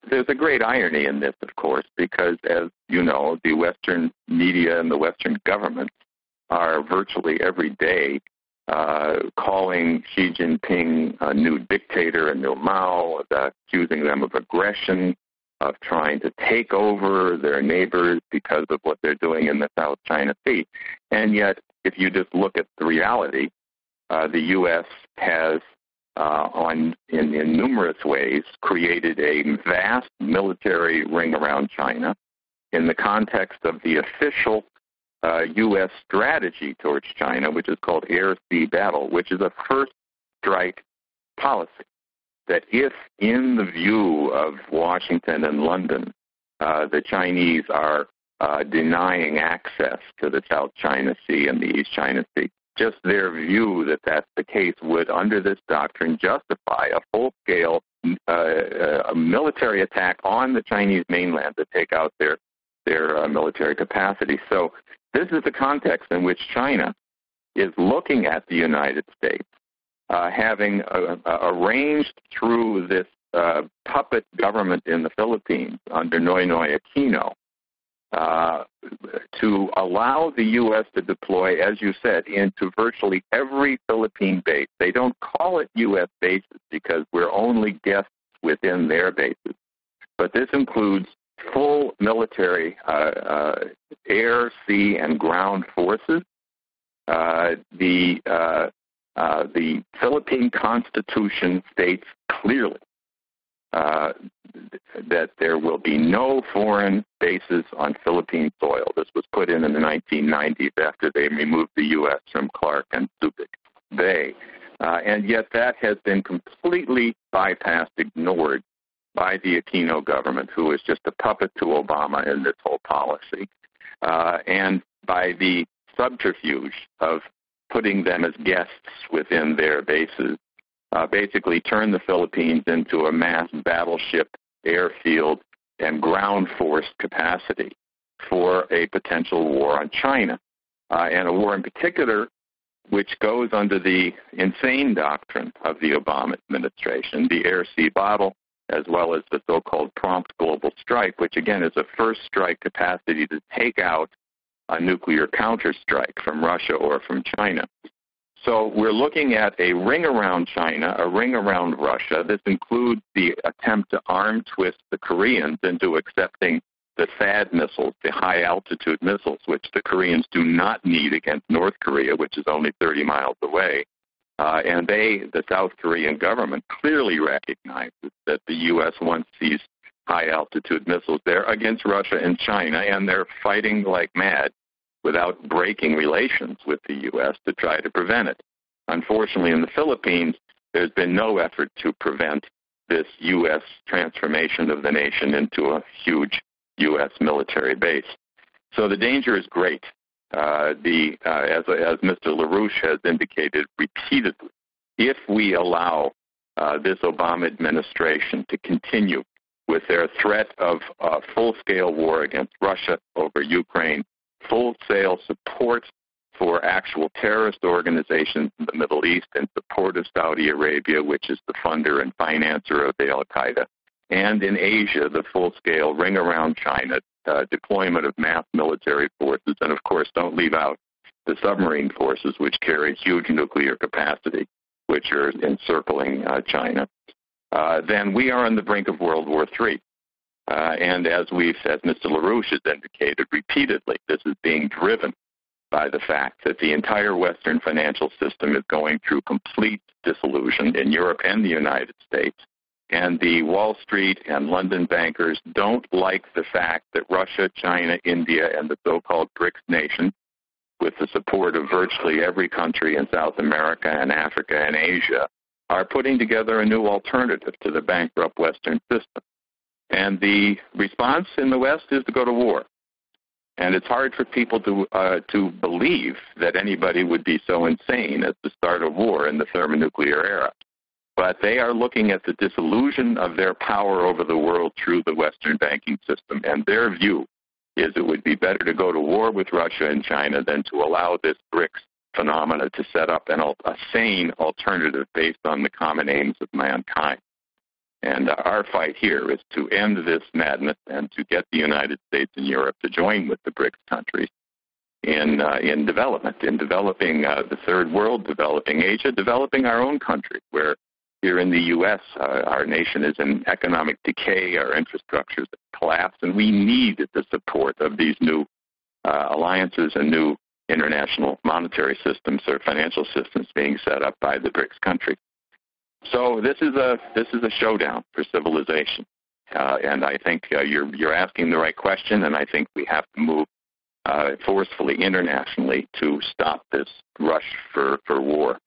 there's a great irony in this, of course, because, as you know, the Western media and the Western government are virtually every day calling Xi Jinping a new dictator, a new Mao, accusing them of aggression, of trying to take over their neighbors because of what they're doing in the South China Sea. And yet, if you just look at the reality, the U.S. has, in numerous ways, created a vast military ring around China in the context of the official U.S. strategy towards China, which is called air-sea battle, which is a first strike policy. That if, in the view of Washington and London, the Chinese are denying access to the South China Sea and the East China Sea, just their view that that's the case would, under this doctrine, justify a full-scale military attack on the Chinese mainland to take out their military capacity. So this is the context in which China is looking at the United States, having arranged through this puppet government in the Philippines under Noynoy Aquino to allow the U.S. to deploy, as you said, into virtually every Philippine base. They don't call it U.S. bases because we're only guests within their bases. But this includes full military air, sea, and ground forces. The Philippine Constitution states clearly that there will be no foreign bases on Philippine soil. This was put in the 1990s after they removed the U.S. from Clark and Subic Bay. And yet that has been completely bypassed, ignored by the Aquino government, who is just a puppet to Obama in this whole policy, and by the subterfuge of putting them as guests within their bases, basically turn the Philippines into a mass battleship, airfield, and ground force capacity for a potential war on China, and a war in particular which goes under the insane doctrine of the Obama administration, the air-sea battle, as well as the so-called prompt global strike, which again is a first strike capacity to take out a nuclear counterstrike from Russia or from China. So we're looking at a ring around China, a ring around Russia. This includes the attempt to arm twist the Koreans into accepting the THAAD missiles, the high-altitude missiles, which the Koreans do not need against North Korea, which is only 30 miles away. And the South Korean government, clearly recognizes that the U.S. wants these high-altitude missiles there against Russia and China, and they're fighting like mad without breaking relations with the U.S. to try to prevent it. Unfortunately, in the Philippines, there's been no effort to prevent this U.S. transformation of the nation into a huge U.S. military base. So the danger is great. As Mr. LaRouche has indicated repeatedly, if we allow this Obama administration to continue with their threat of full-scale war against Russia over Ukraine, full-scale support for actual terrorist organizations in the Middle East in support of Saudi Arabia, which is the funder and financer of the Al-Qaeda, and in Asia, the full-scale ring around China, deployment of mass military forces, and of course don't leave out the submarine forces, which carry huge nuclear capacity, which are encircling China, then we are on the brink of World War III. And as Mr. LaRouche has indicated repeatedly, this is being driven by the fact that the entire Western financial system is going through complete dissolution in Europe and the United States. And the Wall Street and London bankers don't like the fact that Russia, China, India, and the so-called BRICS nations, with the support of virtually every country in South America and Africa and Asia, are putting together a new alternative to the bankrupt Western system. And the response in the West is to go to war. And it's hard for people to believe that anybody would be so insane as to start a war in the thermonuclear era. But they are looking at the dissolution of their power over the world through the Western banking system. And their view is it would be better to go to war with Russia and China than to allow this BRICS phenomena to set up a sane alternative based on the common aims of mankind. And our fight here is to end this madness and to get the United States and Europe to join with the BRICS countries in development, in developing the third world, developing Asia, developing our own country, where here in the U.S., our nation is in economic decay, our infrastructure is collapsed, and we need the support of these new alliances and new international monetary systems or financial systems being set up by the BRICS countries. So this is a showdown for civilization, and I think you're asking the right question, and I think we have to move forcefully internationally to stop this rush for war.